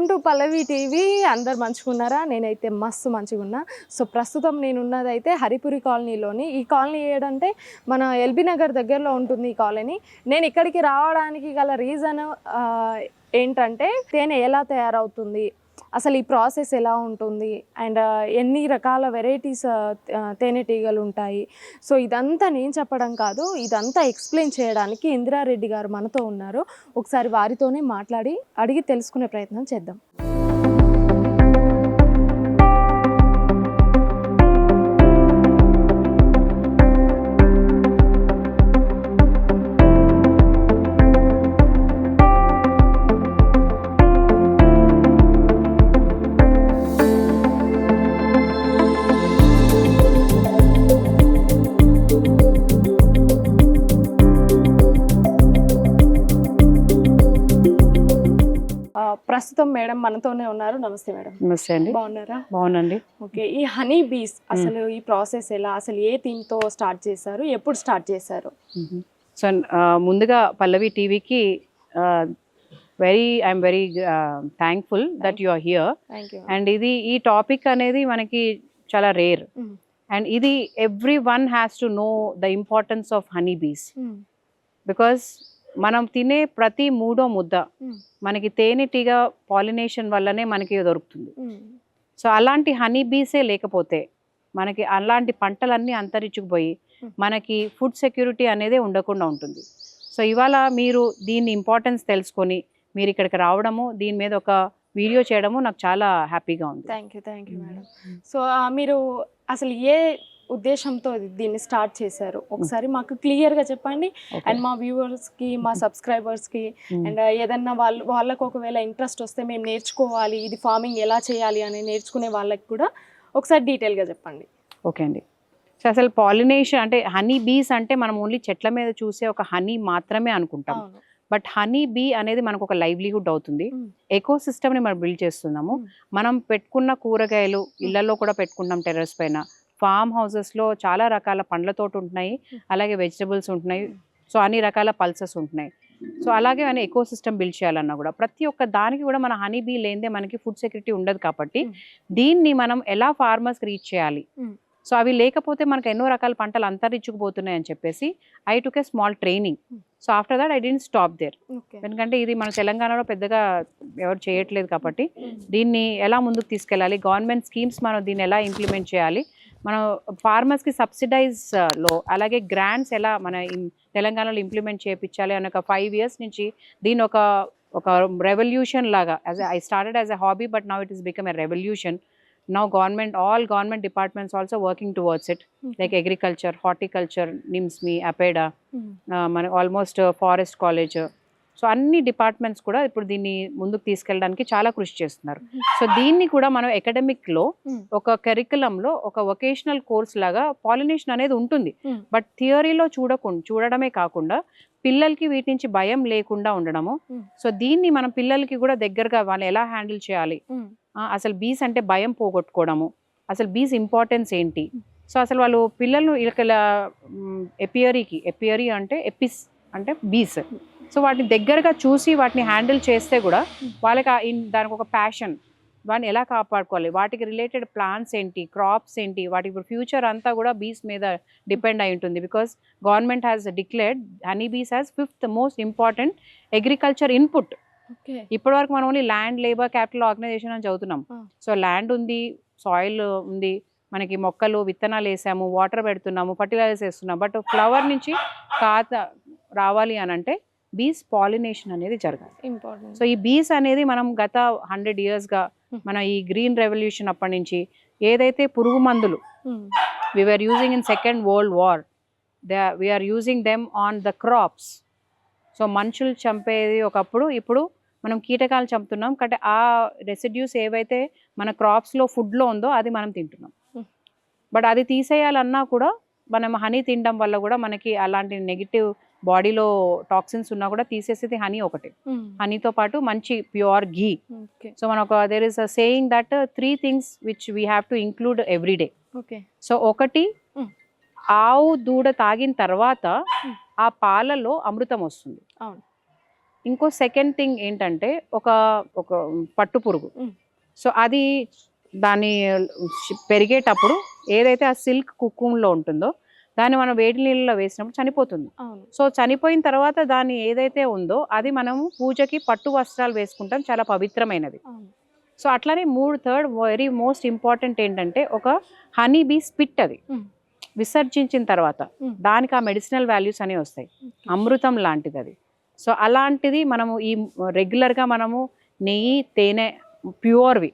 Welcome to Pallavi TV. అందరు మంచిగున్నారా? నేనైతే మస్తు మంచిగున్నా. సో ప్రస్తుతం నేనున్నదైతే హరిపురి కాలనీలోని. ఈ కాలనీ ఏంటంటే మన ఎల్బీ నగర్ దగ్గరలో ఉంటుంది ఈ కాలనీ. నేను ఇక్కడికి రావడానికి గల రీజన్ ఏంటంటే తేనె ఎలా తయారవుతుంది, అసలు ఈ ప్రాసెస్ ఎలా ఉంటుంది, అండ్ ఎన్ని రకాల వెరైటీస్ తేనెటీగలు ఉంటాయి. సో ఇదంతా నేను చెప్పడం కాదు, ఇదంతా ఎక్స్ప్లెయిన్ చేయడానికి ఇందిరారెడ్డి గారు మనతో ఉన్నారు. ఒకసారి వారితోనే మాట్లాడి అడిగి తెలుసుకునే ప్రయత్నం చేద్దాం. ప్రస్తుతం మేడం మనతోనే ఉన్నారు. నమస్తే మేడం. నమస్తే అండి. బాగున్నారా? బాగునండి. ఓకే, ఈ హనీ బీస్ అసలు ఈ ప్రాసెస్ ఎలా, అసలు ఏ థీమ్తో స్టార్ట్ చేశారు, ఎప్పుడు స్టార్ట్ చేశారు? సో ముందుగా పల్లవి టీవీకి I'm very thankful that you are here. And ఈ టాపిక్ అనేది మనకి చాలా రేర్. అండ్ ఇది every one has to know the importance of honey bees. Because మనం తినే ప్రతి మూడో ముద్ద మనకి తేనెటీగ పాలినేషన్ వల్లనే మనకి దొరుకుతుంది. సో అలాంటి హనీ బీసే లేకపోతే మనకి అలాంటి పంటలన్నీ అంతరించుకుపోయి మనకి ఫుడ్ సెక్యూరిటీ అనేది ఉండకుండా ఉంటుంది. సో ఇవాళ మీరు దీని ఇంపార్టెన్స్ తెలుసుకొని మీరు ఇక్కడికి రావడము, దీని మీద ఒక వీడియో చేయడము నాకు చాలా హ్యాపీగా ఉంది. Thank you madam. సో మీరు అసలు ఏ ఉద్దేశంతో దీన్ని స్టార్ట్ చేశారు ఒకసారి మాకు క్లియర్గా చెప్పండి. అండ్ మా వ్యూవర్స్కి, మా సబ్స్క్రైబర్స్కి, అండ్ ఏదన్నా వాళ్ళకు ఒకవేళ ఇంట్రెస్ట్ వస్తే మేము నేర్చుకోవాలి, ఇది ఫార్మింగ్ ఎలా చేయాలి అని నేర్చుకునే వాళ్ళకి కూడా ఒకసారి డీటెయిల్గా చెప్పండి. ఓకే అండి. సో అసలు పాలినేషన్ అంటే హనీ బీస్ అంటే మనం ఓన్లీ చెట్ల మీద చూసే ఒక హనీ మాత్రమే అనుకుంటాం. బట్ హనీ బీ అనేది మనకు ఒక లైవ్లీహుడ్ అవుతుంది. ఎకో సిస్టమ్ని మనం బిల్డ్ చేస్తున్నాము. మనం పెట్టుకున్న కూరగాయలు ఇళ్లలో కూడా పెట్టుకుంటాం, టెర్రస్ పైన, ఫామ్ హౌసెస్లో చాలా రకాల పండ్ల తోట ఉంటున్నాయి, అలాగే వెజిటబుల్స్ ఉంటున్నాయి. సో అన్ని రకాల పల్సెస్ ఉంటున్నాయి. సో అలాగే మన ఎకో సిస్టమ్ బిల్డ్ చేయాలన్నా కూడా ప్రతి ఒక్క దానికి కూడా మన హనీ బీ లేనిదే మనకి ఫుడ్ సెక్యూరిటీ ఉండదు. కాబట్టి దీన్ని మనం ఎలా ఫార్మర్స్కి రీచ్ చేయాలి, సో అవి లేకపోతే మనకు ఎన్నో రకాల పంటలు అంతరించుకుపోతున్నాయి అని చెప్పేసి I took a small training. So after that I don't stop there. ఎందుకంటే ఇది మన తెలంగాణలో పెద్దగా ఎవరు చేయట్లేదు కాబట్టి దీన్ని ఎలా ముందుకు తీసుకెళ్ళాలి, గవర్నమెంట్ స్కీమ్స్ మనం దీన్ని ఎలా ఇంప్లిమెంట్ చేయాలి, మనం ఫార్మర్స్కి సబ్సిడైజ్లో అలాగే గ్రాంట్స్ ఎలా మన తెలంగాణలో ఇంప్లిమెంట్ చేయించాలి అని ఒక 5 years నుంచి దీని ఒక రెవల్యూషన్ లాగా, I started as a hobby but now it is become a revolution. Now all government departments also working towards it, like agriculture, horticulture, NIMSMI, APEDA, almost forest college. So అన్ని departments కూడా ఇప్పుడు దీన్ని ముందుకు తీసుకెళ్ళడానికి చాలా కృషి చేస్తున్నారు. సో దీన్ని కూడా మనం అకాడమిక్లో ఒక కరికులంలో ఒక వొకేషనల్ కోర్స్ లాగా పాలినేషన్ అనేది ఉంటుంది. బట్ థియరీలో చూడడమే కాకుండా పిల్లలకి వీటి నుంచి భయం లేకుండా ఉండడము. సో దీన్ని మనం పిల్లలకి కూడా దగ్గరగా వాళ్ళు ఎలా హ్యాండిల్ చేయాలి, అసలు బీస్ అంటే భయం పోగొట్టుకోవడము, అసలు బీస్ ఇంపార్టెన్స్ ఏంటి, సో అసలు వాళ్ళు పిల్లలు ఇలా ఎపియరీ అంటే ఎపిస్ అంటే బీస్, సో వాటిని దగ్గరగా చూసి వాటిని హ్యాండిల్ చేస్తే కూడా వాళ్ళకి దానికి ఒక ప్యాషన్, వాటిని ఎలా కాపాడుకోవాలి, వాటికి రిలేటెడ్ ప్లాంట్స్ ఏంటి, క్రాప్స్ ఏంటి, వాటి ఇప్పుడు ఫ్యూచర్ అంతా కూడా బీస్ మీద డిపెండ్ అయి ఉంటుంది. Because government has declared honey bees has 5th most important agriculture input. ఇప్పటి వరకు మనం only land, labour, capital organisation అని చదువుతున్నాం. సో ల్యాండ్ ఉంది, సాయిల్ ఉంది, మనకి మొక్కలు విత్తనాలు వేసాము, వాటర్ పెడుతున్నాము, ఫర్టిలైజర్స్ వేస్తున్నాం. బట్ ఫ్లవర్ నుంచి కాత రావాలి అని అంటే బీస్ పాలినేషన్ అనేది జరగాలి. సో ఈ బీస్ అనేది మనం గత 100 yearsగా మన ఈ గ్రీన్ రెవల్యూషన్ అప్పటి నుంచి ఏదైతే పురుగు మందులు we're using in Second World War, we're using them on the crops. So మనుషులు చంపేది ఒకప్పుడు, ఇప్పుడు మనం కీటకాలు చంపుతున్నాం. కాబట్టి ఆ రెసిడ్యూస్ ఏవైతే మన క్రాప్స్లో ఫుడ్లో ఉందో అది మనం తింటున్నాం. బట్ అది తీసేయాలన్నా కూడా మనం హనీ తినడం వల్ల కూడా మనకి అలాంటి నెగిటివ్ బాడీలో టాక్సిన్స్ ఉన్నా కూడా తీసేసేది హనీ ఒకటి. హనీతో పాటు మంచి ప్యూర్ ఘీ. సో మనకు there is a saying that 3 things which we have to include every day. So ఒకటి, ఆవు దూడ తాగిన తర్వాత ఆ పాలలో అమృతం వస్తుంది. ఇంకో సెకండ్ థింగ్ ఏంటంటే ఒక ఒక పట్టు పురుగు. సో అది దాన్ని పెరిగేటప్పుడు ఏదైతే ఆ సిల్క్ కుక్కుమ్లో ఉంటుందో దాన్ని మనం వేడి నీళ్ళలో వేసినప్పుడు చనిపోతుంది. సో చనిపోయిన తర్వాత దాన్ని ఏదైతే ఉందో అది మనము పూజకి పట్టు వస్త్రాలు వేసుకుంటాం, చాలా పవిత్రమైనది. సో అట్లానే థర్డ్ వెరీ మోస్ట్ ఇంపార్టెంట్ ఏంటంటే ఒక హనీ బీ స్పిట్, అది విసర్జించిన తర్వాత దానికి ఆ మెడిసినల్ వాల్యూస్ అనేవి వస్తాయి, అమృతం లాంటిది అది. సో అలాంటిది మనము ఈ రెగ్యులర్గా మనము నెయ్యి తేనె ప్యూర్వి,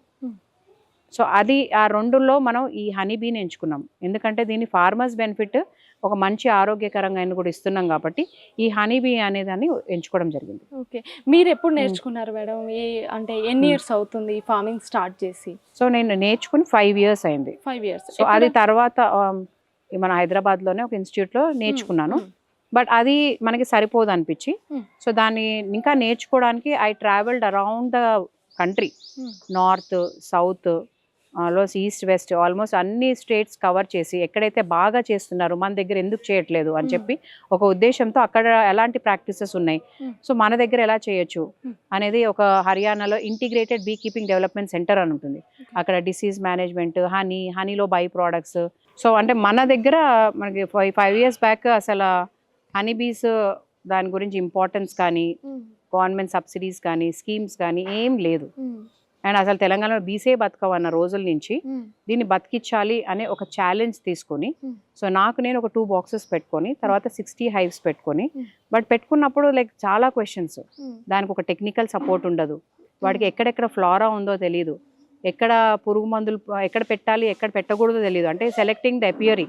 సో అది ఆ రెండులో మనం ఈ హనీ బీని ఎంచుకున్నాం. ఎందుకంటే దీన్ని ఫార్మర్స్ బెనిఫిట్ ఒక మంచి ఆరోగ్యకరంగా కూడా ఇస్తున్నాం కాబట్టి ఈ హనీ బీ అనే దాన్ని ఎంచుకోవడం జరిగింది. ఓకే, మీరు ఎప్పుడు నేర్చుకున్నారు మేడం? అంటే ఎన్ని ఇయర్స్ అవుతుంది ఫార్మింగ్ స్టార్ట్ చేసి? సో నేను నేర్చుకుని 5 years అయింది. 5 years. సో అది తర్వాత మన హైదరాబాద్లోనే ఒక ఇన్స్టిట్యూట్లో నేర్చుకున్నాను. బట్ అది మనకి సరిపోదు అనిపించి సో దాన్ని ఇంకా నేర్చుకోవడానికి I travelled around the country, north south east west almost అన్ని స్టేట్స్ కవర్ చేసి ఎక్కడైతే బాగా చేస్తున్నారు మన దగ్గర ఎందుకు చేయట్లేదు అని చెప్పి ఒక ఉద్దేశంతో అక్కడ ఎలాంటి ప్రాక్టీసెస్ ఉన్నాయి, సో మన దగ్గర ఎలా చేయొచ్చు అనేది ఒక హర్యానాలో integrated bee keeping development centre అని ఉంటుంది. అక్కడ డిసీజ్ మేనేజ్మెంట్, హనీలో బై ప్రోడక్ట్స్. సో అంటే మన దగ్గర మనకి 5 years బ్యాక్ అసలు హనీ బీస్ దాని గురించి ఇంపార్టెన్స్ కానీ గవర్నమెంట్ సబ్సిడీస్ కానీ స్కీమ్స్ కానీ ఏం లేదు. అండ్ అసలు తెలంగాణలో బీసే బతకవన్న రోజుల నుంచి దీన్ని బతికించాలి అనే ఒక ఛాలెంజ్ తీసుకొని సో నేను ఒక 2 boxes పెట్టుకొని తర్వాత 60 hives పెట్టుకొని, బట్ పెట్టుకున్నప్పుడు లైక్ చాలా క్వశ్చన్స్, దానికి ఒక టెక్నికల్ సపోర్ట్ ఉండదు, వాడికి ఎక్కడెక్కడ ఫ్లోరా ఉందో తెలియదు, ఎక్కడ పురుగు మందులు ఎక్కడ పెట్టాలి ఎక్కడ పెట్టకూడదో తెలియదు. అంటే సెలెక్టింగ్ ద ఎపియరీ,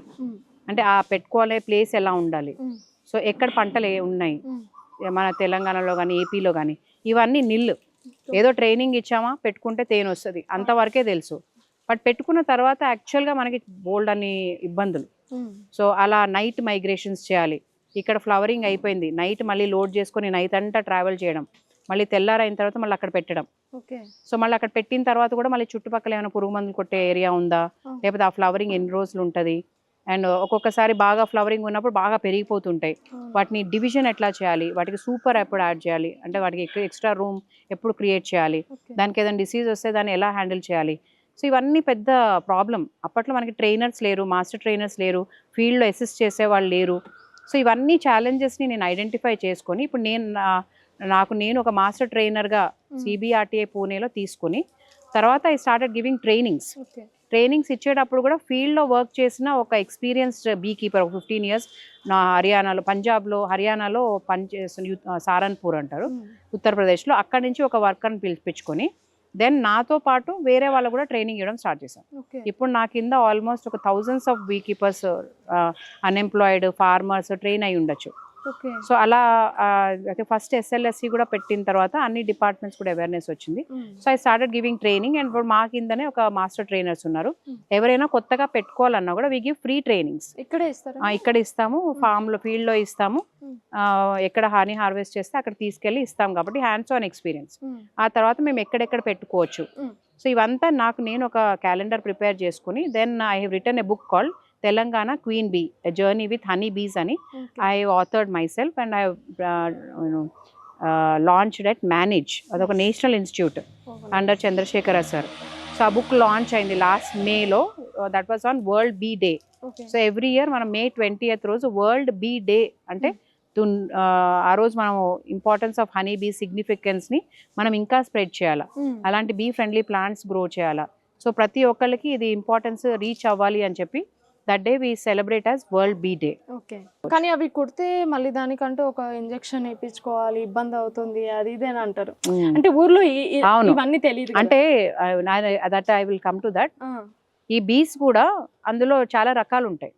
అంటే ఆ పెట్టుకోవాలే ప్లేస్ ఎలా ఉండాలి, సో ఎక్కడ పంటలు ఉన్నాయి మన తెలంగాణలో కానీ ఏపీలో కానీ ఇవన్నీ నిల్లు. ఏదో ట్రైనింగ్ ఇచ్చామా పెట్టుకుంటే తేనె వస్తుంది అంతవరకే తెలుసు, బట్ పెట్టుకున్న తర్వాత యాక్చువల్గా మనకి బోల్డ్ అని ఇబ్బందులు. సో అలా నైట్ మైగ్రేషన్స్ చేయాలి, ఇక్కడ ఫ్లవరింగ్ అయిపోయింది నైట్ మళ్ళీ లోడ్ చేసుకొని నైట్ అంతా ట్రావెల్ చేయడం, మళ్ళీ తెల్లారైన తర్వాత మళ్ళీ అక్కడ పెట్టడం. సో మళ్ళీ అక్కడ పెట్టిన తర్వాత కూడా మళ్ళీ చుట్టుపక్కల ఏమైనా పురుగు మందులు కొట్టే ఏరియా ఉందా, లేకపోతే ఆ ఫ్లవరింగ్ ఎన్ని రోజులు ఉంటుంది, అండ్ ఒక్కొక్కసారి బాగా ఫ్లవరింగ్ ఉన్నప్పుడు బాగా పెరిగిపోతుంటాయి, వాటిని డివిజన్ ఎట్లా చేయాలి, వాటికి సూపర్ ఎప్పుడు యాడ్ చేయాలి, అంటే వాటికి ఎక్స్ట్రా రూమ్ ఎప్పుడు క్రియేట్ చేయాలి, దానికి ఏదైనా డిసీజ్ వస్తే దాన్ని ఎలా హ్యాండిల్ చేయాలి. సో ఇవన్నీ పెద్ద ప్రాబ్లం. అప్పట్లో మనకి ట్రైనర్స్ లేరు, మాస్టర్ ట్రైనర్స్ లేరు, ఫీల్డ్లో అసిస్ట్ చేసే వాళ్ళు లేరు. సో ఇవన్నీ ఛాలెంజెస్ని నేను ఐడెంటిఫై చేసుకొని ఇప్పుడు నేను ఒక మాస్టర్ ట్రైనర్గా CBRTA పూణేలో తీసుకుని తర్వాత ఐ స్టార్టెడ్ గివింగ్ ట్రైనింగ్స్ ఇచ్చేటప్పుడు కూడా ఫీల్డ్లో వర్క్ చేసిన ఒక ఎక్స్పీరియన్స్డ్ బీ కీపర్, ఒక 15 years నా హర్యానాలో పనిచేస్తున్న సారన్పూర్ అంటారు ఉత్తరప్రదేశ్లో, అక్కడి నుంచి ఒక వర్కర్ని పిలిపించుకొని దెన్ నాతో పాటు వేరే వాళ్ళు కూడా ట్రైనింగ్ ఇవ్వడం స్టార్ట్ చేశాను. ఇప్పుడు నా కింద ఆల్మోస్ట్ ఒక thousands of bee keepers, unemployed farmers train అయి ఉండొచ్చు. సో అలా అయితే ఫస్ట్ SLSC కూడా పెట్టిన తర్వాత అన్ని డిపార్ట్మెంట్స్ కూడా అవేర్నెస్ వచ్చింది. So I started giving training and ఇప్పుడు మా కిందనే ఒక మాస్టర్ ట్రైనర్స్ ఉన్నారు. ఎవరైనా కొత్తగా పెట్టుకోవాలన్నా కూడా వి గివ్ ఫ్రీ ట్రైనింగ్స్. ఇక్కడ ఇస్తాము, ఫామ్లో ఫీల్డ్లో ఇస్తాము, ఎక్కడ హనీ హార్వెస్ట్ చేస్తే అక్కడ తీసుకెళ్ళి ఇస్తాం కాబట్టి హ్యాండ్స్ ఆన్ ఎక్స్పీరియన్స్. ఆ తర్వాత మేము ఎక్కడెక్కడ పెట్టుకోవచ్చు. సో ఇవంతా నేను ఒక క్యాలెండర్ ప్రిపేర్ చేసుకుని then I have written a book called Telangana queen bee a journey with honey bees అని I authored myself and I launched at MANAGE, అదొక national institute under Chandrashekhara sir. So ఆ book launch అయింది last మేలో, that was on world bee day. So every year మనం May 20th రోజు world bee day అంటే ఆ రోజు మనం ఇంపార్టెన్స్ ఆఫ్ హనీ బీ సిగ్నిఫికెన్స్ని మనం ఇంకా స్ప్రెడ్ చేయాలా, అలాంటి బీ ఫ్రెండ్లీ ప్లాంట్స్ గ్రో చేయాలా. సో ప్రతి ఒక్కళ్ళకి ఇది ఇంపార్టెన్స్ రీచ్ అవ్వాలి అని చెప్పి that day we celebrate as world bee day. Okay, కానీ అవి కుడితే మళ్ళీ దానికంటూ ఒక ఇంజెక్షన్ వేయించుకోవాలి, ఇబ్బంది అవుతుంది, అది ఇది అని అంటారు. అంటే ఊర్లో ఇవన్నీ తెలియదు. అంటే that I will come to that. ఈ బీస్ కూడా అందులో చాలా రకాలు ఉంటాయి.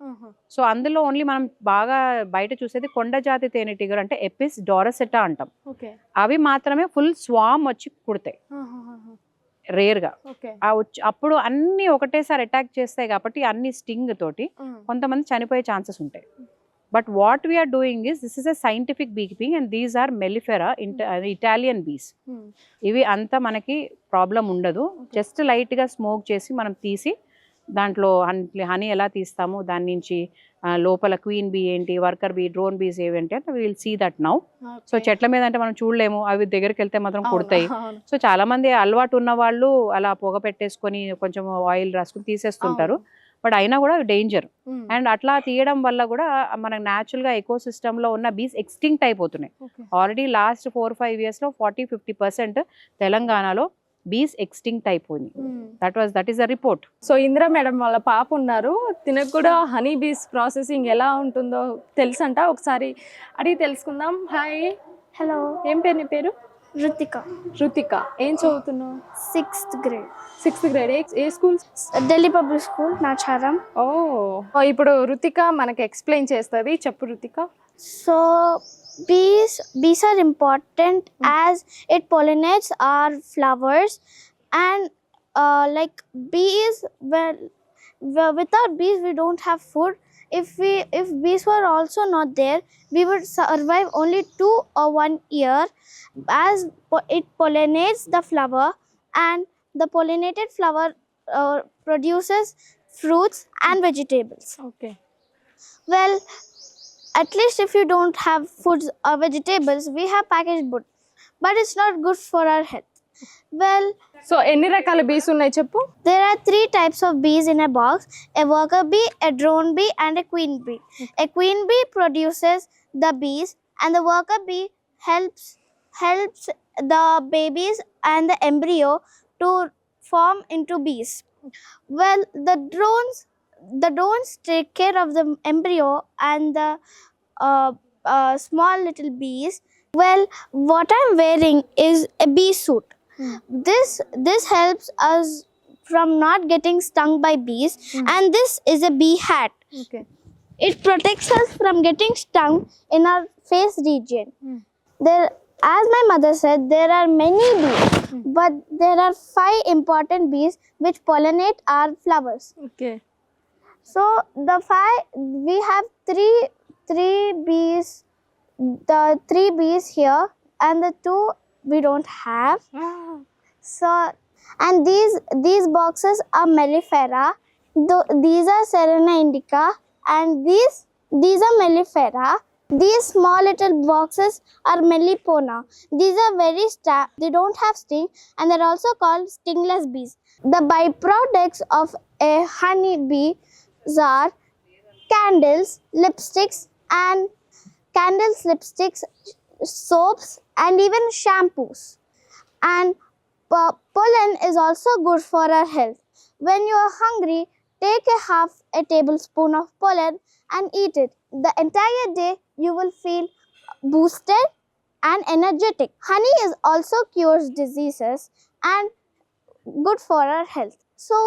సో అందులో ఓన్లీ మనం బాగా బయట చూసేది కొండ జాతి తేనెటీగలు అంటే ఎపిస్ డోరసెటా అంటాం. అవి మాత్రమే ఫుల్ స్వామ్ వచ్చి కుడతాయి రేర్గా. అప్పుడు అన్ని ఒకటేసారి అటాక్ చేస్తాయి కాబట్టి అన్ని స్టింగ్ తోటి కొంతమంది చనిపోయే ఛాన్సెస్ ఉంటాయి. But what we're doing is this is a scientific bee keeping and these are mellifera Italian bees. ఇవి అంతా మనకి ప్రాబ్లం ఉండదు, జస్ట్ లైట్గా స్మోక్ చేసి మనం తీసి దాంట్లో హనీ ఎలా తీస్తాము, దాని నుంచి లోపల క్వీన్ బీ ఏంటి, వర్కర్ బీ, డ్రోన్ బీస్ ఏవేంటి అంటే will see that now. So చెట్ల మీద అంటే మనం చూడలేము, అవి దగ్గరికి వెళ్తే మాత్రం కుడతాయి. సో చాలా మంది అలవాటు ఉన్న వాళ్ళు అలా పొగ పెట్టేసుకొని కొంచెం ఆయిల్ రాసుకుని తీసేస్తుంటారు, బట్ అయినా కూడా డేంజర్. అండ్ అట్లా తీయడం వల్ల కూడా మనకు న్యాచురల్గా ఎకో సిస్టంలో ఉన్న బీస్ ఎక్స్టింక్ట్ అయిపోతున్నాయి. ఆల్రెడీ లాస్ట్ 4-5 ఇయర్స్లో 40-50% తెలంగాణలో బీస్ ఎక్స్టింక్ట్ అయిపోయింది. That is a report. So Indira madam వాళ్ళ పాప ఉన్నారు, తినకు కూడా హనీ బీస్ ప్రాసెసింగ్ ఎలా ఉంటుందో తెలుసంట, ఒకసారి అడిగి తెలుసుకుందాం. హాయ్. హలో, ఏం పేరు నీ పేరు? రుతిక. రుతిక, ఏం చదువుతున్నావు? 6th grade. 6th grade. ఏ school? Delhi public school, Nacharam. ఓ, ఇప్పుడు రుతిక మనకి ఎక్స్ప్లెయిన్ చేస్తుంది, చెప్పు Ruthika. So bees are important as it pollinates our flowers, and like bees, without bees we don't have food. If bees were also not there, we would survive only 2 or 1 year, as it pollinates the flower, and the pollinated flower produces fruits and vegetables. Okay. Well, at least if you don't have foods or vegetables, we have packaged food, but it's not good for our health. Well, so ఎన్ని రకాల బీస్ ఉన్నాయి చెప్పు? there are 3 types of bees in a box: a worker bee, a drone bee, and a queen bee. A queen bee produces the bees, and the worker bee helps the babies and the embryo to form into bees. Well, the drones take care of the embryo and the small little bees. Well, what I'm wearing is a bee suit. This helps us from not getting stung by bees, and this is a bee hat. Okay. It protects us from getting stung in our face region. There, as my mother said, there are many bees, but there are 5 important bees which pollinate our flowers. Okay. So we have three bees, the 3 bees here, and the 2 we don't have. So, and these boxes are mellifera. These are Serena indica, and these are mellifera. These small little boxes are mellipona. These are very they don't have sting, and they're also called stingless bees. The byproducts of a honey bee are candles, lipsticks, soaps, and even shampoos. And pollen is also good for our health. When you are hungry, take half a tablespoon of pollen and eat it. The entire day you will feel boosted and energetic. Honey is also cures diseases and good for our health. So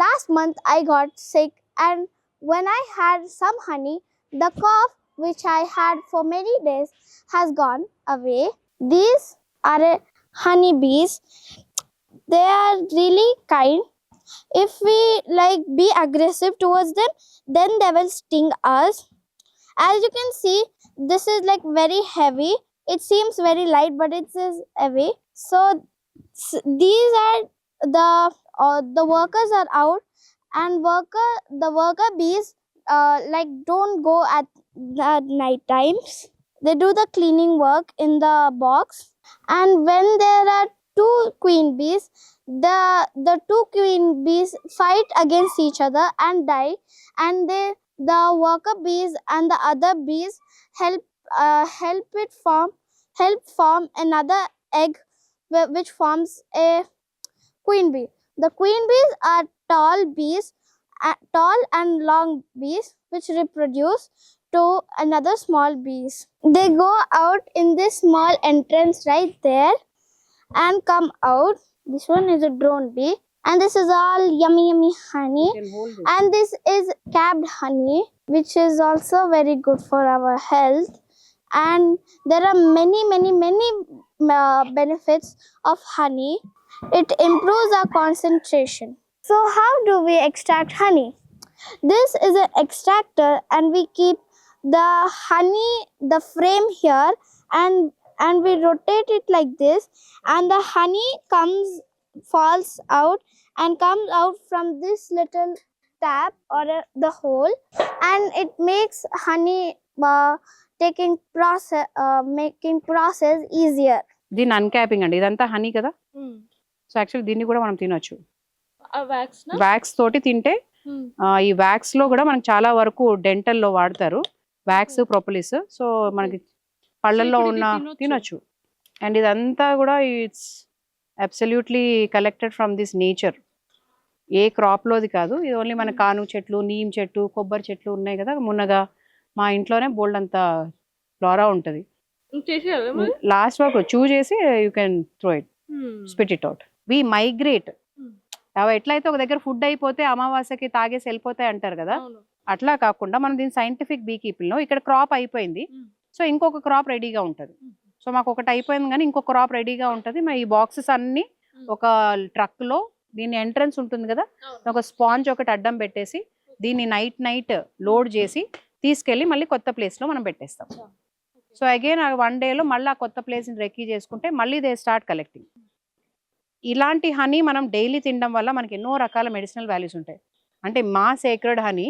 last month I got sick, and when I had some honey, the cough which I had for many days has gone away. These are honey bees. They are really kind. If we be aggressive towards them, then they will sting us. As you can see, this is very heavy. It seems very light, but it is heavy. So these are the workers are out, and the worker bees don't go at night times. They do the cleaning work in the box, and when there are 2 queen bees, the 2 queen bees fight against each other and die, and the worker bees and the other bees help form another egg which forms a queen bee. The queen bees are tall and long bees which reproduce to another small bees. They go out in this small entrance right there and come out. This one is a drone bee, and this is all yummy honey, and this is capped honey, which is also very good for our health. And there are many benefits of honey. It improves our concentration. So how do we extract honey? This is an extractor, and we keep the honey, the frame here, and we rotate it like this, and the honey falls out and comes out from this little tab or the hole, and it makes honey making process easier. దీన్ని uncapping అండి, ఇదంతా honey కదా. So actually దీన్ని కూడా మనం తినొచ్చు. Wax తోటి తింటే ఈ వ్యాక్స్ లో కూడా మనకి చాలా వరకు డెంటల్ లో వాడతారు వ్యాక్స్, ప్రొపోలిస్. సో మనకి పళ్ళల్లో ఉన్న తినొచ్చు. అండ్ ఇదంతా కూడా it's absolutely collected from this nature. ఏ క్రాప్ లోది కాదు, ఇది ఓన్లీ మన కాను చెట్లు, నీమ్ చెట్టు, కొబ్బరి చెట్లు ఉన్నాయి కదా మున్నగా. మా ఇంట్లోనే బోల్డ్ అంత ఫ్లోరా ఉంటది. లాస్ట్ వరకు చూ చేసి you can throw it, spit it out. We migrate. అవి ఎట్లయితే ఒక దగ్గర ఫుడ్ అయిపోతే అమావాస్యకి తాగేసి వెళ్ళిపోతాయి అంటారు కదా, అట్లా కాకుండా మనం దీని సైంటిఫిక్ బీ కీపింగ్ లో ఇక్కడ క్రాప్ అయిపోయింది, సో ఇంకొక క్రాప్ రెడీగా ఉంటుంది. సో మాకు ఒకటి అయిపోయింది కానీ ఇంకొక క్రాప్ రెడీగా ఉంటుంది. మా ఈ బాక్సెస్ అన్ని ఒక ట్రక్ లో, దీని ఎంట్రన్స్ ఉంటుంది కదా, ఒక స్పాంజ్ ఒకటి అడ్డం పెట్టేసి దీన్ని నైట్ లోడ్ చేసి తీసుకెళ్ళి మళ్ళీ కొత్త ప్లేస్ లో మనం పెట్టేస్తాం. సో అగైన్ 1 day లో మళ్ళీ ఆ కొత్త ప్లేస్ ని రెక్కీ చేసుకుంటే మళ్ళీ దే స్టార్ట్ కలెక్టింగ్. ఇలాంటి హనీ మనం డైలీ తినడం వల్ల మనకి ఎన్నో రకాల మెడిసినల్ వాల్యూస్ ఉంటాయి. అంటే మా సేక్రెడ్ హనీ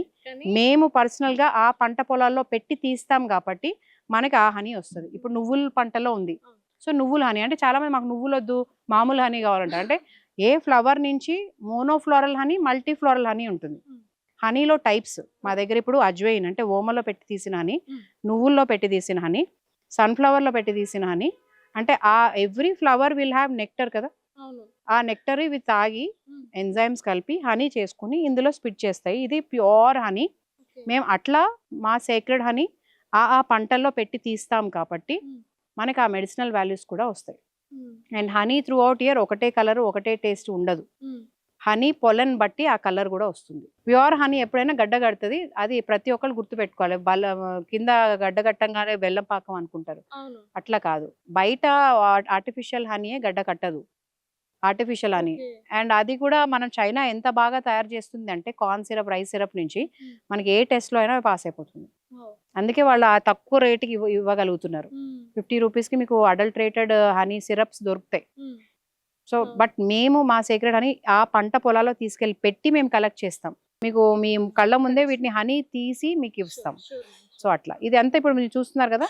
మేము పర్సనల్ గా ఆ పంట పొలాల్లో పెట్టి తీస్తాం కాబట్టి మనకి ఆ హనీ వస్తుంది. ఇప్పుడు నువ్వుల పంటలో ఉంది, సో నువ్వుల హనీ అంటే చాలా మంది మాకు నువ్వులు వద్దు మామూలు హనీ కావాలంటారు. అంటే ఏ ఫ్లవర్ నుంచి మోనోఫ్లోరల్ హనీ, మల్టీ ఫ్లోరల్ హనీ ఉంటుంది. హనీలో టైప్స్ మా దగ్గర ఇప్పుడు అజ్వైన్ అంటే ఓమలో పెట్టి తీసిన హనీ, నువ్వుల్లో పెట్టి తీసిన హనీ, సన్ఫ్లవర్లో పెట్టి తీసిన హనీ. అంటే ఆ every flower will have nectar కదా, ఆ నెక్టర్ ఇవి తాగి ఎంజైమ్స్ కలిపి హనీ చేసుకుని ఇందులో స్పిట్ చేస్తాయి. ఇది ప్యూర్ హనీ. మేము అట్లా మా సేక్రెడ్ హనీ ఆ పంటల్లో పెట్టి తీస్తాం కాబట్టి మనకి ఆ మెడిసినల్ వాల్యూస్ కూడా వస్తాయి. And honey through out year ఒకటే కలర్, ఒకటే టేస్ట్ ఉండదు. హనీ పొలన్ బట్టి ఆ కలర్ కూడా వస్తుంది. ప్యూర్ హనీ ఎప్పుడైనా గడ్డ కడుతుంది, అది ప్రతి ఒక్కరు గుర్తుపెట్టుకోవాలి. కింద గడ్డ కట్టంగానే బెల్లం పాకం అనుకుంటారు, అట్లా కాదు. బయట ఆర్టిఫిషియల్ హనీయే గడ్డ కట్టదు, ఆర్టిఫిషియల్ హనీ. అండ్ అది కూడా మనం చైనా ఎంత బాగా తయారు చేస్తుంది అంటే కార్న్ సిరప్, రైస్ సిరప్ నుంచి మనకి ఏ టెస్ట్ లో అయినా పాస్ అయిపోతుంది. అందుకే వాళ్ళు ఆ తక్కువ రేటుకి ఇవ్వగలుగుతున్నారు. 50 రూపీస్కి మీకు అడల్ట్రేటెడ్ హనీ సిరప్స్ దొరుకుతాయి. సో బట్ మేము మా సేక్రెడ్ హనీ ఆ పంట పొలాల్లో తీసుకెళ్ళి పెట్టి మేము కలెక్ట్ చేస్తాం. మీకు మీ కళ్ళ ముందే వీటిని హనీ తీసి మీకు ఇస్తాం. సో అట్లా ఇది అంతా ఇప్పుడు మీరు చూస్తున్నారు కదా,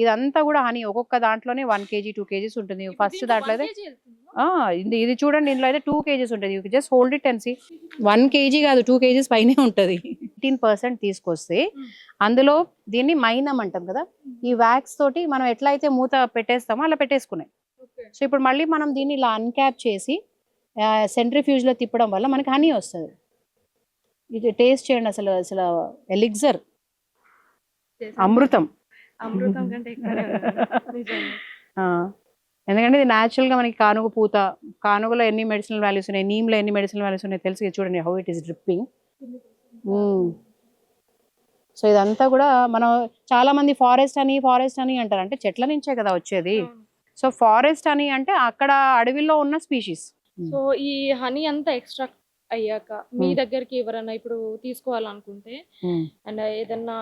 ఇదంతా కూడా హనీ. ఒక్కొక్క దాంట్లోనే 1 kg 2 kgs ఉంటుంది. ఫస్ట్ దాంట్లో అయితే ఇది చూడండి, ఇందులో అయితే 2 kgs ఉంటుంది. You just hold it and see. 1 kg కాదు, 2 kgs పైనే ఉంటుంది. 15% తీసుకొస్తే అందులో దీన్ని మైనం అంటాం కదా, ఈ వ్యాక్స్ తోటి మనం ఎట్లయితే మూత పెట్టేస్తామో అలా పెట్టేసుకున్నాయి. సో ఇప్పుడు మళ్ళీ మనం దీన్ని ఇలా అన్క్యాప్ చేసి సెంట్రిఫ్యూజ్ లో తిప్పడం వల్ల మనకి హనీ వస్తుంది. ఇది టేస్ట్ చేయండి, అసలు అసలు ఎలిగ్జర్, అమృతం. ఎందుకంటే ఇది న్యాచురల్ గా మనకి కానుగ పూత, కానుగలో ఎన్ని మెడిసినల్ వాల్యూస్ ఉన్నాయి, నీమ్లో ఎన్ని మెడిసినల్ వాల్యూస్ ఉన్నాయి తెలుసు. చూడండి how it is dripping. So ఇదంతా కూడా మనం చాలా మంది ఫారెస్ట్ అని అంటారు, అంటే చెట్ల నుంచే కదా వచ్చేది. సో ఫారెస్ట్ అని అంటే అక్కడ అడవిలో ఉన్న స్పీషీస్. సో ఈ హనీ అంతా ఎక్స్ట్రాక్ట్ అయ్యాక మీ దగ్గరికి ఎవరైనా ఇప్పుడు తీసుకోవాలనుకుంటే అండ్ ఏదన్నా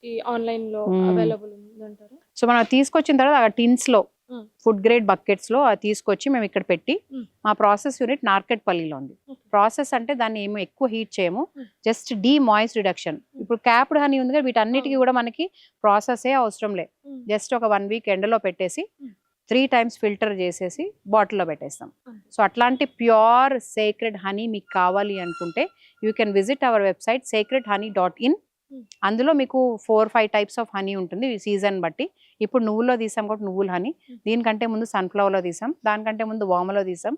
ఈ ఆన్లైన్ లో అవైలబుల్ ఉందంటారా? సో మనం తీసుకొచ్చిన తర్వాత ఆ టిన్స్ లో, ఫుడ్ గ్రేడ్ బకెట్స్ లో అది తీసుకొచ్చి మేము ఇక్కడ పెట్టి, మా ప్రాసెస్ యూనిట్ నార్కెట్పల్లిలో ఉంది. ప్రాసెస్ అంటే దాన్ని ఏమో ఎక్కువ హీట్ చేయము, జస్ట్ మాయిస్ట్ రిడక్షన్. ఇప్పుడు క్యాప్డ్ హనీ ఉంది కదా, వీటన్నిటికీ కూడా మనకి ప్రాసెస్ అవసరం లే. జస్ట్ ఒక 1 week ఎండలో పెట్టేసి 3 times ఫిల్టర్ చేసేసి బాటిల్లో పెట్టేస్తాం. సో అట్లాంటి ప్యూర్ సేక్రెడ్ హనీ మీకు కావాలి అనుకుంటే you can visit our website sacredhoney.in. అందులో మీకు 4-5 types ఆఫ్ హనీ ఉంటుంది సీజన్ బట్టి. ఇప్పుడు నువ్వుల్లో తీసాం కాబట్టి నువ్వుల హనీ, దీనికంటే ముందు సన్ఫ్లవర్లో తీసాం, దానికంటే ముందు వామలో తీసాం.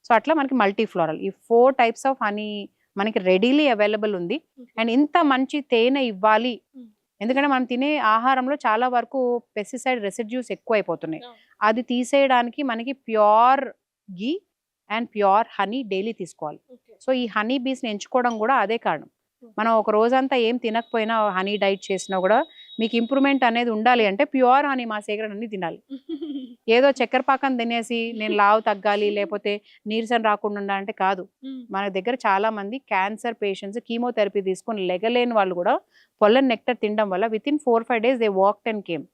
సో అట్లా మనకి మల్టీ ఫ్లోరల్, ఈ 4 types ఆఫ్ హనీ మనకి రెడీలీ అవైలబుల్ ఉంది. అండ్ ఇంత మంచి తేనె ఇవ్వాలి, ఎందుకంటే మనం తినే ఆహారంలో చాలా వరకు పెస్టిసైడ్ రెసిడ్యూస్ ఎక్కువ అయిపోతున్నాయి. అది తీసేయడానికి మనకి pure ghee and pure honey daily తీసుకోవాలి. సో ఈ హనీ బీస్ని ఎంచుకోవడం కూడా అదే కారణం. మనం ఒక రోజంతా ఏం తినకపోయినా హనీ డైట్ చేసినా కూడా మీకు ఇంప్రూవ్మెంట్ అనేది ఉండాలి అంటే ప్యూర్ హనీ, మా సేక్రెడ్ హనీ తినాలి. ఏదో చక్కెర పాకం తినేసి నేను లావు తగ్గాలి లేకపోతే నీరసం రాకుండా ఉండాలంటే కాదు. మన దగ్గర చాలా మంది క్యాన్సర్ పేషెంట్స్ కీమోథెరపీ తీసుకొని లెగలేని వాళ్ళు కూడా పొల్లన్ నెక్టర్ తినడం వల్ల within 4-5 days they walked and came.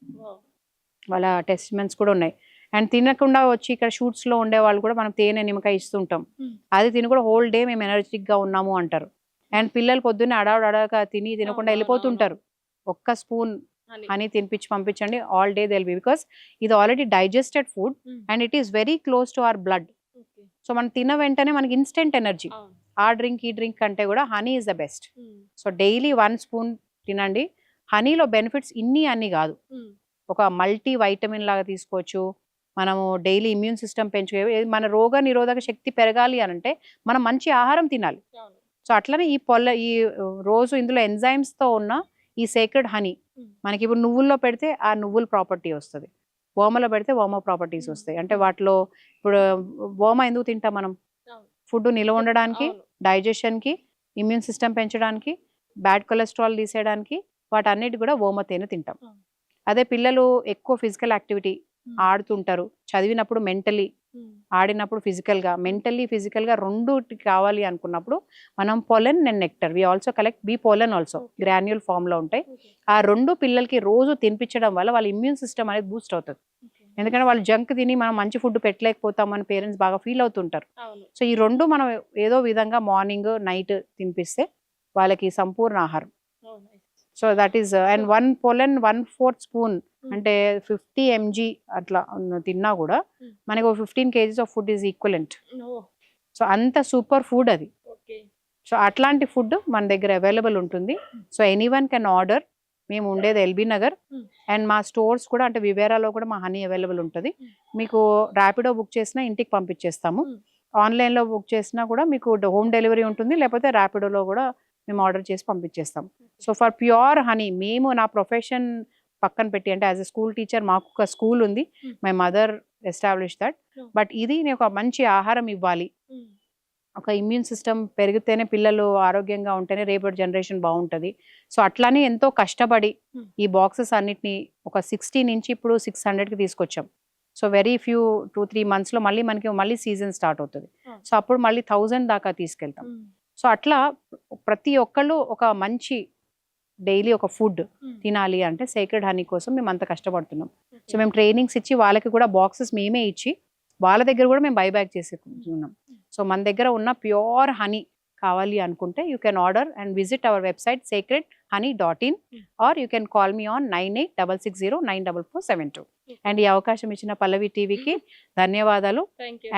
వాళ్ళ టెస్ట్మెంట్స్ కూడా ఉన్నాయి. అండ్ తినకుండా వచ్చి ఇక్కడ షూట్స్ లో ఉండే వాళ్ళు కూడా మనం తేనె నిమ్మకాయ ఇస్తుంటాం, అది తిని కూడా హోల్ డే మేము ఎనర్జెటిక్ గా ఉన్నాము అంటారు. అండ్ పిల్లలు పొద్దున్నే అడగా తినకుండా వెళ్ళిపోతుంటారు. ఒక్క స్పూన్ హనీ తినిపించి పంపించండి, ఆల్ డే దిల్ బి, బికాస్ ఇది already digested food and it is very close to our blood. So మనం తిన్న వెంటనే మనకి ఇన్స్టెంట్ ఎనర్జీ. ఆ డ్రింక్ ఈ డ్రింక్ కంటే కూడా honey is the best. So daily 1 spoon తినండి. హనీలో బెనిఫిట్స్ అన్ని కాదు, ఒక మల్టీ వైటమిన్ లాగా తీసుకోవచ్చు. మనము డైలీ ఇమ్యూన్ సిస్టమ్ మన రోగ నిరోధక శక్తి పెరగాలి అని అంటే మనం మంచి ఆహారం తినాలి. సో అట్లనే ఈ రోజు ఇందులో ఎంజైమ్స్ తో ఉన్న ఈ సేక్రెడ్ హనీ మనకి ఇప్పుడు నువ్వుల్లో పెడితే ఆ నువ్వుల ప్రాపర్టీ వస్తుంది, ఓమలో పెడితే ఓమ ప్రాపర్టీస్ వస్తాయి. అంటే వాటిలో ఇప్పుడు ఓమ ఎందుకు తింటాం మనం? ఫుడ్ నిల్వ ఉండడానికి, డైజెషన్కి, ఇమ్యూన్ సిస్టమ్ పెంచడానికి, బ్యాడ్ కొలెస్ట్రాల్ తీసేయడానికి, వాటన్నిటి కూడా ఓమ తేనె తింటాం. అదే పిల్లలు ఎక్కువ ఫిజికల్ యాక్టివిటీ ఆడుతుంటారు, చదివినప్పుడు మెంటలీ, ఆడినప్పుడు ఫిజికల్గా, మెంటల్లీ ఫిజికల్గా రెండు కావాలి అనుకున్నప్పుడు మనం pollen and nectar, we also collect bee pollen also granule ఫామ్లో ఉంటాయి. ఆ రెండు పిల్లలకి రోజు తినిపించడం వల్ల వాళ్ళ ఇమ్యూన్ సిస్టమ్ అనేది బూస్ట్ అవుతుంది. ఎందుకంటే వాళ్ళు జంక్ తిని మనం మంచి ఫుడ్ పెట్టలేకపోతామని పేరెంట్స్ బాగా ఫీల్ అవుతుంటారు. సో ఈ రెండు మనం ఏదో విధంగా మార్నింగ్ నైట్ తినిపిస్తే వాళ్ళకి సంపూర్ణ ఆహారం. So that is and 1 pollen 1/4 spoon అంటే 50 mg అట్లా తిన్నా కూడా మనకి 15 kgs of food is equivalent. So అంత సూపర్ ఫుడ్ అది. సో అట్లాంటి ఫుడ్ మన దగ్గర అవైలబుల్ ఉంటుంది. So anyone can order. మేము ఉండేది ఎల్బీ నగర్ అండ్ మా స్టోర్స్ కూడా అంటే వివేరాలో కూడా మా హనీ అవైలబుల్ ఉంటుంది. మీకు ర్యాపిడో బుక్ చేసినా ఇంటికి పంపించేస్తాము, ఆన్లైన్లో బుక్ చేసినా కూడా మీకు హోమ్ డెలివరీ ఉంటుంది, లేకపోతే ర్యాపిడోలో కూడా మేము ఆర్డర్ చేసి పంపించేస్తాం. సో ఫర్ ప్యూర్ హనీ, మేము నా ప్రొఫెషన్ పక్కన పెట్టి అంటే యాజ్ ఎ స్కూల్ టీచర్ మాకు ఒక స్కూల్ ఉంది, my mother establish that. But ఇది నేను ఒక మంచి ఆహారం ఇవ్వాలి, ఒక ఇమ్యూన్ సిస్టమ్ పెరిగితేనే పిల్లలు ఆరోగ్యంగా ఉంటేనే రేపటి జనరేషన్ బాగుంటుంది. సో అట్లానే ఎంతో కష్టపడి ఈ బాక్సెస్ అన్నిటిని ఒక 60 నుంచి ఇప్పుడు 600కి తీసుకొచ్చాం. సో వెరీ ఫ్యూ 2-3 monthsలో మళ్ళీ సీజన్ స్టార్ట్ అవుతుంది. సో అప్పుడు మళ్ళీ 1000 దాకా తీసుకెళ్తాం. సో అట్లా ప్రతి ఒక్కళ్ళు ఒక మంచి డైలీ ఒక ఫుడ్ తినాలి అంటే సేక్రెడ్ హనీ కోసం మేము అంత కష్టపడుతున్నాం. సో మేము ట్రైనింగ్స్ ఇచ్చి వాళ్ళకి కూడా బాక్సెస్ మేమే ఇచ్చి వాళ్ళ దగ్గర కూడా మేము బైబ్యాక్ చేసుకున్నాం. సో మన దగ్గర ఉన్న ప్యూర్ హనీ కావాలి అనుకుంటే you can order and visit our website sacredhoney.in or you can call me on 9866094472. అండ్ ఈ అవకాశం ఇచ్చిన పల్లవి టీవీకి ధన్యవాదాలు.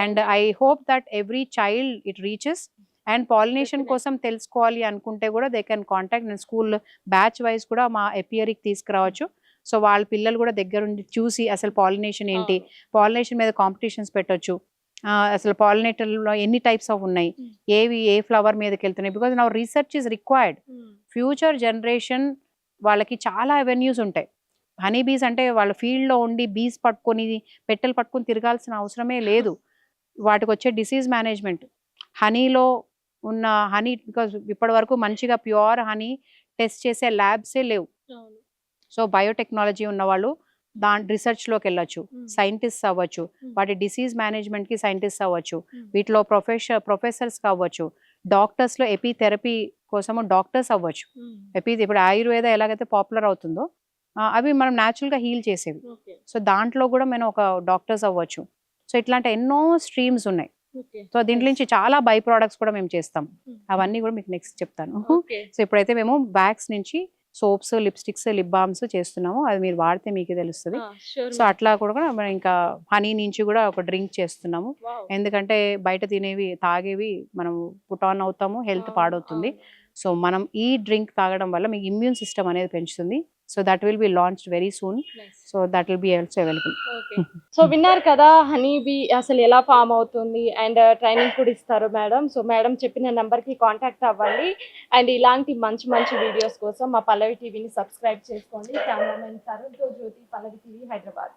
And I hope that every child it reaches. And pollination కోసం తెలుసుకోవాలి అనుకుంటే కూడా దే కెన్ కాంటాక్ట్. నేను స్కూల్ బ్యాచ్ వైజ్ కూడా మా ఎపియరీకి తీసుకురావచ్చు. సో వాళ్ళ పిల్లలు కూడా దగ్గరుండి చూసి అసలు పాలినేషన్ ఏంటి, పాలినేషన్ మీద కాంపిటీషన్స్ పెట్టొచ్చు, అసలు పాలినేటర్లో ఎన్ని టైప్స్ ఆఫ్ ఉన్నాయి, ఏవి ఏ ఫ్లవర్ మీదకి వెళ్తున్నాయి. బికాజ్ నా research is required. Future generation వాళ్ళకి చాలా అవెన్యూస్ ఉంటాయి. హనీ బీస్ అంటే వాళ్ళ ఫీల్డ్లో ఉండి బీస్ పట్టుకొని పెట్టెలు పట్టుకొని తిరగాల్సిన అవసరమే లేదు. వాటికి వచ్చే డిసీజ్ మేనేజ్మెంట్, హనీలో ఉన్న హనీ, బికాజ్ ఇప్పటి వరకు మంచిగా ప్యూర్ హనీ టెస్ట్ చేసే ల్యాబ్సే లేవు. సో బయోటెక్నాలజీ ఉన్న వాళ్ళు దాని రీసెర్చ్లోకి వెళ్ళొచ్చు, సైంటిస్ట్ అవ్వచ్చు, వాటి డిసీజ్ మేనేజ్మెంట్కి సైంటిస్ట్ అవ్వచ్చు, వీటిలో ప్రొఫెసర్స్ కావచ్చు, డాక్టర్స్లో ఎపిథెరపీ కోసము డాక్టర్స్ అవ్వచ్చు. ఇప్పుడు ఆయుర్వేద ఎలాగైతే పాపులర్ అవుతుందో అవి మనం న్యాచురల్గా హీల్ చేసేవి. సో దాంట్లో కూడా మనం ఒక డాక్టర్స్ అవ్వచ్చు. సో ఇట్లాంటి ఎన్నో స్ట్రీమ్స్ ఉన్నాయి. సో దీంట్లో నుంచి చాలా బై ప్రోడక్ట్స్ కూడా మేము చేస్తాం, అవన్నీ కూడా మీకు నెక్స్ట్ చెప్తాను. సో ఇప్పుడైతే మేము బ్యాగ్స్ నుంచి సోప్స్, లిప్స్టిక్స్, లిప్ బామ్స్ చేస్తున్నాము, అది మీరు వాడితే మీకు తెలుస్తుంది. సో అట్లా కూడా మనం ఇంకా హనీ నుంచి కూడా ఒక డ్రింక్ చేస్తున్నాము. ఎందుకంటే బయట తినేవి తాగేవి మనం పుట్ ఆన్ అవుతాము, హెల్త్ పాడవుతుంది. సో మనం ఈ డ్రింక్ తాగడం వల్ల మీకు ఇమ్యూన్ సిస్టమ్ అనేది పెంచుతుంది. So that will be launched very soon. So that will be also available. So విన్నారు కదా హనీ బీ అసలు ఎలా ఫామ్ అవుతుంది అండ్ ట్రైనింగ్ కూడా ఇస్తారు మేడం. సో మేడం చెప్పిన నెంబర్కి కాంటాక్ట్ అవ్వండి. అండ్ ఇలాంటి మంచి మంచి వీడియోస్ కోసం మా పల్లవి టీవీని సబ్స్క్రైబ్ చేసుకోండి. కెమెరామెన్ తరుణ్తో జ్యోతి, పల్లవి టీవీ, హైదరాబాద్.